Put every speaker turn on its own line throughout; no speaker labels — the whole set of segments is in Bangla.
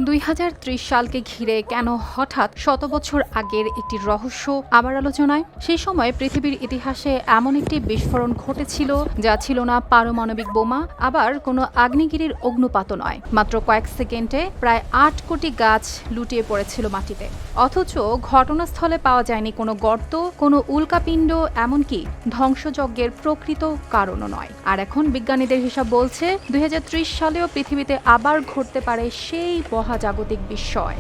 2030 সালকে ঘিরে কেন হঠাৎ শত বছর আগের একটি রহস্য আবার আলোচনায়? সেই সময় পৃথিবীর ইতিহাসে এমন একটি বিস্ফোরণ ঘটেছিল যা ছিল না পারমাণবিক বোমা, আবার কোনো আগ্নেয়গিরির অগ্নুপাতও নয়। মাত্র কয়েক সেকেন্ডে প্রায় 8 কোটি গাছ লুটিয়ে পড়েছিল মাটিতে। অথচ ঘটনাস্থলে পাওয়া যায়নি কোনো গর্ত, কোনো উল্কাপিণ্ড, এমনকি ধ্বংসযজ্ঞের প্রকৃত কারণও নয়। আর এখন বিজ্ঞানীদের হিসাব বলছে 2030 সালেও পৃথিবীতে আবার ঘটতে পারে সেই মহাজাগতিক বিস্ময়।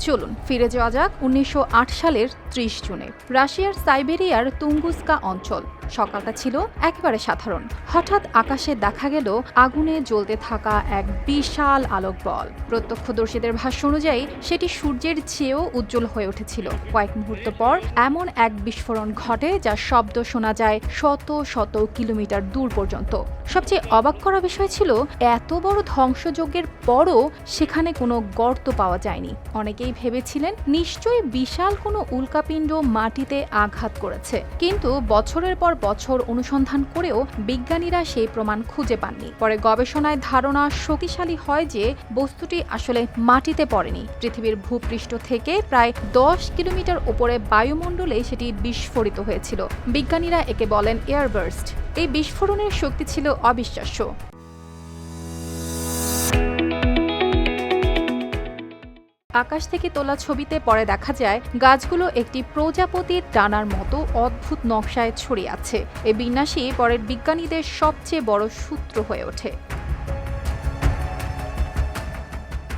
চলুন ফিরে যাওয়া যাক 1908 সালের 30 জুনে। রাশিয়ার সাইবেরিয়ার তুঙ্গুস্কা অঞ্চল। সকালটা ছিল একেবারে সাধারণ। হঠাৎ আকাশে দেখা গেল আগুনে জ্বলতে থাকা এক বিশাল আলোক বল। প্রত্যক্ষদর্শীদের ভাষ্য অনুযায়ী সেটি সূর্যের চেয়েও উজ্জ্বল হয়ে উঠেছিল। কয়েক মুহূর্ত পর এমন এক বিস্ফোরণ ঘটে যার শব্দ শোনা যায় শত শত কিলোমিটার দূর পর্যন্ত। সবচেয়ে অবাক করা বিষয় ছিল, এত বড় ধ্বংসযজ্ঞের পরও সেখানে কোনো গর্ত পাওয়া যায়নি। অনেকেই ভেবেছিলেন নিশ্চয়ই বিশাল কোনো উল্কাপিণ্ড মাটিতে আঘাত করেছে, কিন্তু বছরের পর বছর অনুসন্ধান করেও বিজ্ঞানীরা সেই প্রমাণ খুঁজে পাননি। পরে গবেষণায় ধারণা শক্তিশালী হয় যে বস্তুটি আসলে মাটিতে পড়েনি, পৃথিবীর ভূপৃষ্ঠ থেকে প্রায় 10 কিলোমিটার উপরে বায়ুমণ্ডলে সেটি বিস্ফোরিত হয়েছিল। বিজ্ঞানীরা একে বলেন এয়ারবার্স্ট। এই বিস্ফোরণের শক্তি ছিল অবিশ্বাস্য। আকাশ থেকে তোলা ছবিতে পরে দেখা যায় গাছগুলো একটি প্রজাপতির ডানার মতো অদ্ভুত নকশায় ছড়িয়ে আছে। এই বিন্যাসই পরের বিজ্ঞানীদের সবচেয়ে বড় সূত্র হয়ে ওঠে।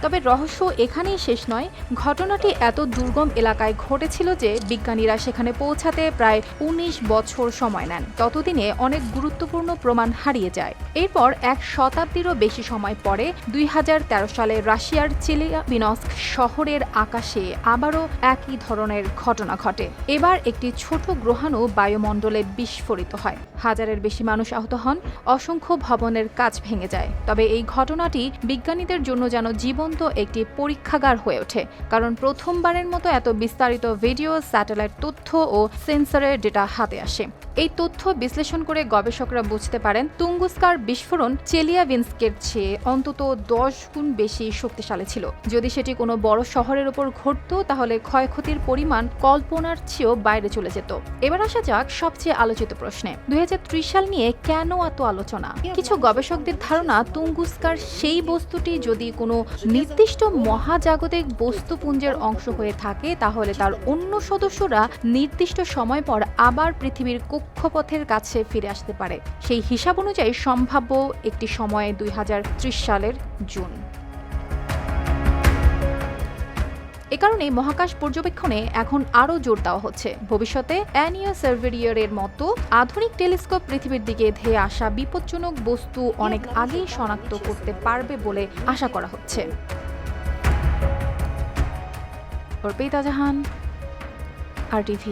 তবে রহস্য এখানেই শেষ নয়। ঘটনাটি এত দুর্গম এলাকায় ঘটেছিল যে বিজ্ঞানীরা সেখানে পৌঁছাতে প্রায় 19 বছর সময় নেন। ততদিনে অনেক গুরুত্বপূর্ণ প্রমাণ হারিয়ে যায়। এরপর এক শতাব্দীরও বেশি সময় পরে 2013 সালে রাশিয়ার চেলিয়াবিনস্ক শহরের আকাশে আবারও একই ধরনের ঘটনা ঘটে। এবার একটি ছোট গ্রহাণু বায়ুমণ্ডলে বিস্ফোরিত হয়। হাজারের বেশি মানুষ আহত হন, অসংখ্য ভবনের কাঁচ ভেঙে যায়। তবে এই ঘটনাটি বিজ্ঞানীদের জন্য যেন জীবন্ত একটি পরীক্ষাগার হয়ে ওঠে, কারণ প্রথমবারের মতো এত বিস্তারিত ভিডিও, স্যাটেলাইট তথ্য ও সেন্সরের ডেটা হাতে আসে। এই তথ্য বিশ্লেষণ করে গবেষকরা বুঝতে পারেন তুঙ্গুস্কার বিস্ফোরণ চেলিয়াবিনস্কের চেয়ে অন্তত 10 গুণ বেশি শক্তিশালী ছিল। যদি সেটি কোনো বড় শহরের উপর ঘটত, তাহলে ক্ষয়ক্ষতির পরিমাণ কল্পনার চেয়েও বাইরে চলে যেত। এবার আসা যাক সবচেয়ে আলোচিত প্রশ্নে। 2030 সাল নিয়ে কেন এত আলোচনা? কিছু গবেষকদের ধারণা, তুঙ্গুস্কার সেই বস্তুটি যদি কোনো নির্দিষ্ট মহাজাগতিক বস্তুপুঞ্জের অংশ হয়ে থাকে, তাহলে তার অন্য সদস্যরা নির্দিষ্ট সময় পর আবার পৃথিবীর কক্ষপথের কাছে ফিরে আসতে পারে। সেই হিসাব অনুযায়ী সম্ভাব্য একটি সময় 2030 সালের জুন। এ কারণে মহাকাশ পর্যবেক্ষণে এখন আরও জোর দেওয়া হচ্ছে। ভবিষ্যতে অ্যানিয়া সার্ভেরিয়ারের মতো আধুনিক টেলিস্কোপ পৃথিবীর দিকে ধেয়ে আসা বিপজ্জনক বস্তু অনেক আগেই শনাক্ত করতে পারবে বলে আশা করা হচ্ছে। অর্পিতা জাহান, RTV।